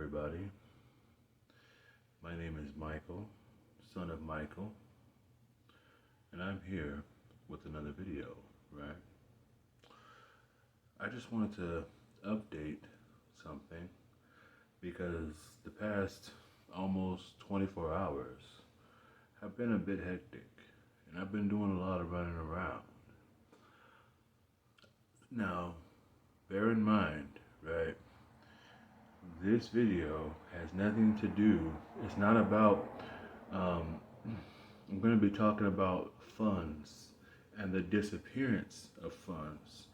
everybody. My name is Michael, son of Michael, and I'm here with another video, right? I just wanted to update something because the past almost 24 hours have been a bit hectic, and I've been doing a lot of running around. Now, bear in mind, right? This video has nothing to do, it's not about, I'm going to be talking about funds and the disappearance of funds,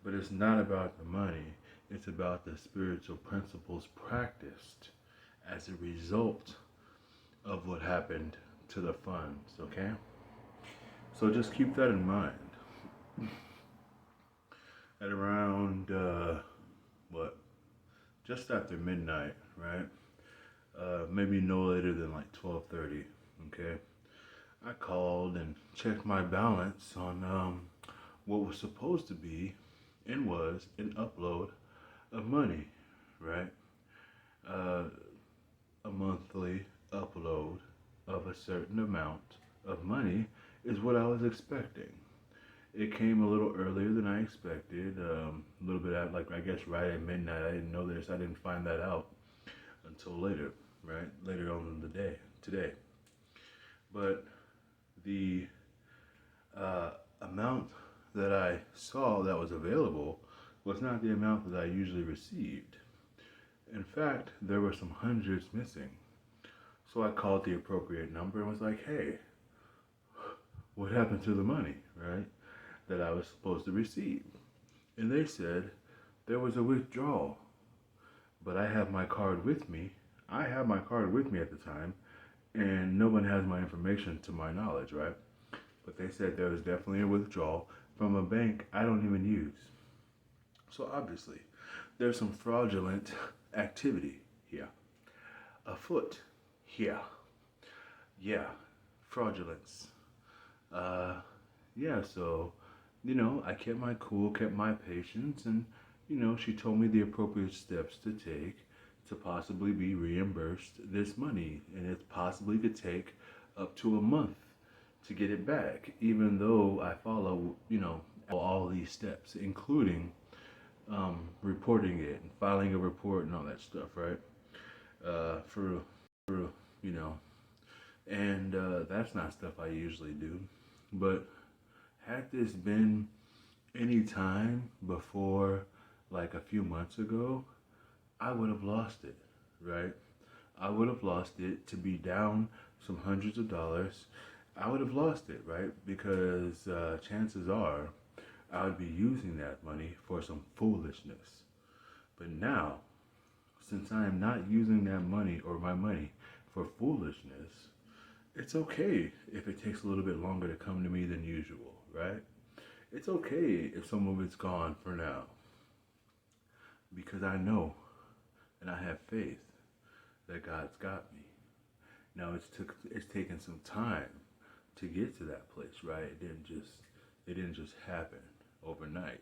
but it's not about the money, it's about the spiritual principles practiced as a result of what happened to the funds, okay? So just keep that in mind. At around, just after midnight, right? Maybe no later than like 12:30, okay? I called and checked my balance on what was supposed to be and was an upload of money, right? A monthly upload of a certain amount of money is what I was expecting. It came a little earlier than I expected, a little bit at, like, I guess right at midnight. I didn't know this. I didn't find that out until later, right? Later on in the day, today. But the amount that I saw that was available was not the amount that I usually received. In fact, there were some hundreds missing. So I called the appropriate number and was like, hey, what happened to the money, right? That I was supposed to receive. And they said there was a withdrawal. But I have my card with me. I have my card with me at the time, and no one has my information to my knowledge, right? But they said there was definitely a withdrawal from a bank I don't even use. So obviously, there's some fraudulent activity here. Afoot here. Yeah, fraudulence. So I kept my cool, kept my patience, and, she told me the appropriate steps to take to possibly be reimbursed this money. And it possibly could take up to a month to get it back, even though I follow, all these steps, including reporting it and filing a report and all that stuff, right? For, and that's not stuff I usually do. But had this been any time before, like a few months ago, I would have lost it, right? I would have lost it to be down some hundreds of dollars. I would have lost it, right? Because chances are I would be using that money for some foolishness. But now, since I am not using that money or my money for foolishness, it's okay if it takes a little bit longer to come to me than usual, right? It's okay if some of it's gone for now. Because I know and I have faith that God's got me. Now it's taken some time to get to that place, right? It didn't just happen overnight.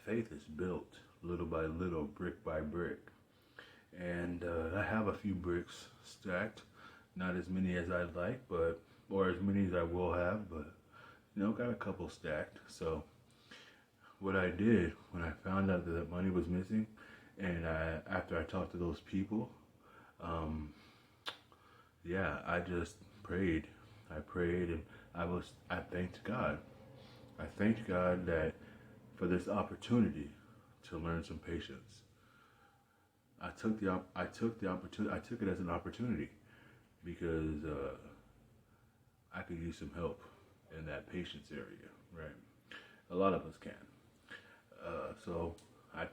Faith is built little by little, brick by brick. And I have a few bricks stacked. Not as many as I'd like, or as many as I will have, but got a couple stacked. So what I did when I found out that that money was missing, and after I talked to those people, I just prayed. I prayed, and I thanked God. I thanked God that for this opportunity to learn some patience. I took the opportunity. I took it as an opportunity because I could use some help in that patience area, right? A lot of us can. So I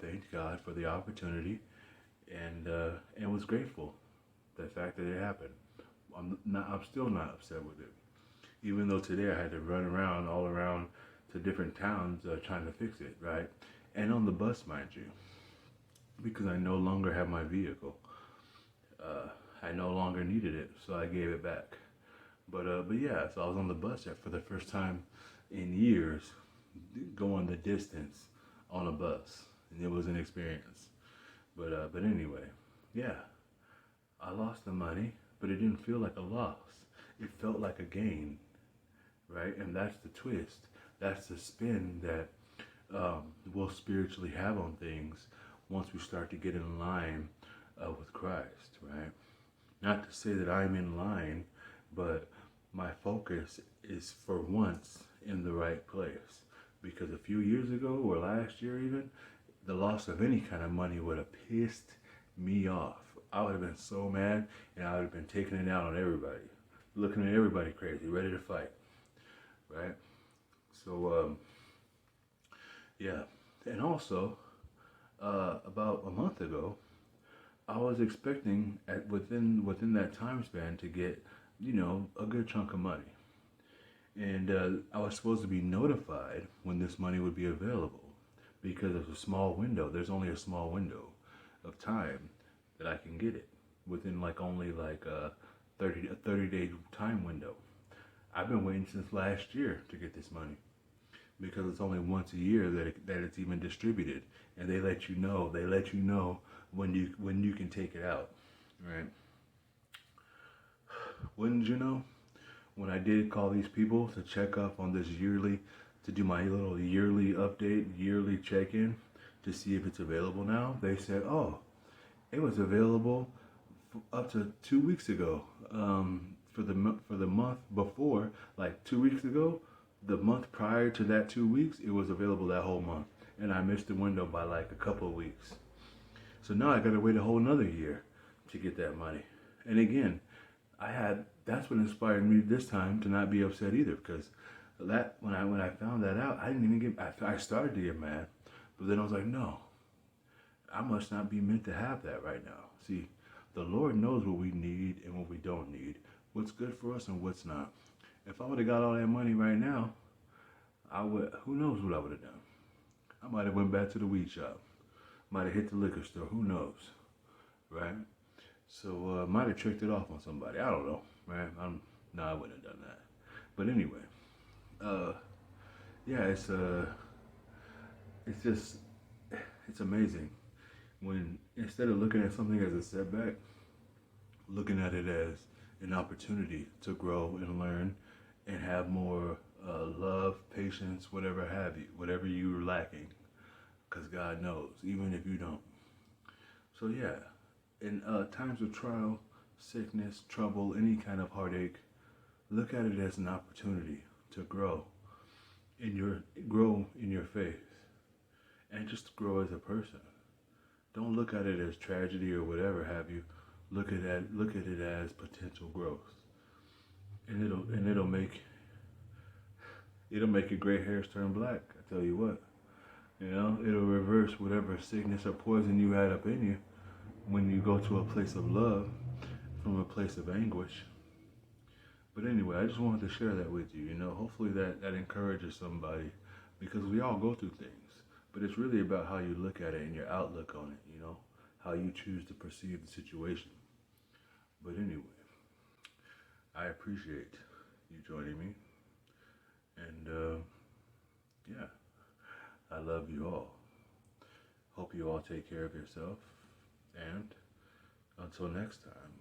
thanked God for the opportunity, and was grateful the fact that it happened. I'm still not upset with it, even though today I had to run around all around to different towns trying to fix it, right? And on the bus, mind you, because I no longer have my vehicle. I no longer needed it, so I gave it back. But yeah, so I was on the bus for the first time in years, going the distance on a bus, and it was an experience. But anyway, yeah, I lost the money, but it didn't feel like a loss. It felt like a gain, right? And that's the twist. That's the spin that we'll spiritually have on things once we start to get in line with Christ, right? Not to say that I'm in line, but my focus is for once in the right place. Because a few years ago, or last year even, the loss of any kind of money would have pissed me off. I would have been so mad, and I would have been taking it out on everybody, looking at everybody crazy, ready to fight, right? So, yeah. And also, about a month ago, I was expecting within that time span to get, a good chunk of money. And I was supposed to be notified when this money would be available because of a small window. There's only a small window of time that I can get it within only a 30-day time window. I've been waiting since last year to get this money because it's only once a year that it's even distributed, and they let you know when you can take it out, right? Wouldn't you know? When I did call these people to check up on this to do my little yearly update, yearly check-in to see if it's available now, they said, oh, it was available up to 2 weeks ago. For the month before, 2 weeks ago, the month prior to that 2 weeks, it was available that whole month. And I missed the window by a couple of weeks. So now I gotta wait a whole another year to get that money. And again, that's what inspired me this time to not be upset either, because that when I found that out, I didn't even I started to get mad, but then I was like, no, I must not be meant to have that right now. See, the Lord knows what we need and what we don't need, what's good for us and what's not. If I would have got all that money right now, who knows what I would have done. I might have went back to the weed shop, might have hit the liquor store, who knows, right? So might have tricked it off on somebody. I don't know, right? No, I wouldn't have done that. But anyway, yeah, it's amazing when instead of looking at something as a setback, looking at it as an opportunity to grow and learn and have more love, patience, whatever you're lacking, because God knows, even if you don't. So yeah, in times of trial, sickness, trouble, any kind of heartache, look at it as an opportunity to grow in your faith and just grow as a person. Don't look at it as tragedy or whatever have you. Look at it as potential growth, and it'll make your gray hairs turn black. I tell you what, it'll reverse whatever sickness or poison you had up in you when you go to a place of love from a place of anguish. But anyway, I just wanted to share that with you. Hopefully that encourages somebody, because we all go through things, but it's really about how you look at it and your outlook on it. How you choose to perceive the situation. But anyway, I appreciate you joining me, and yeah, I love you all. Hope you all take care of yourself, and until next time.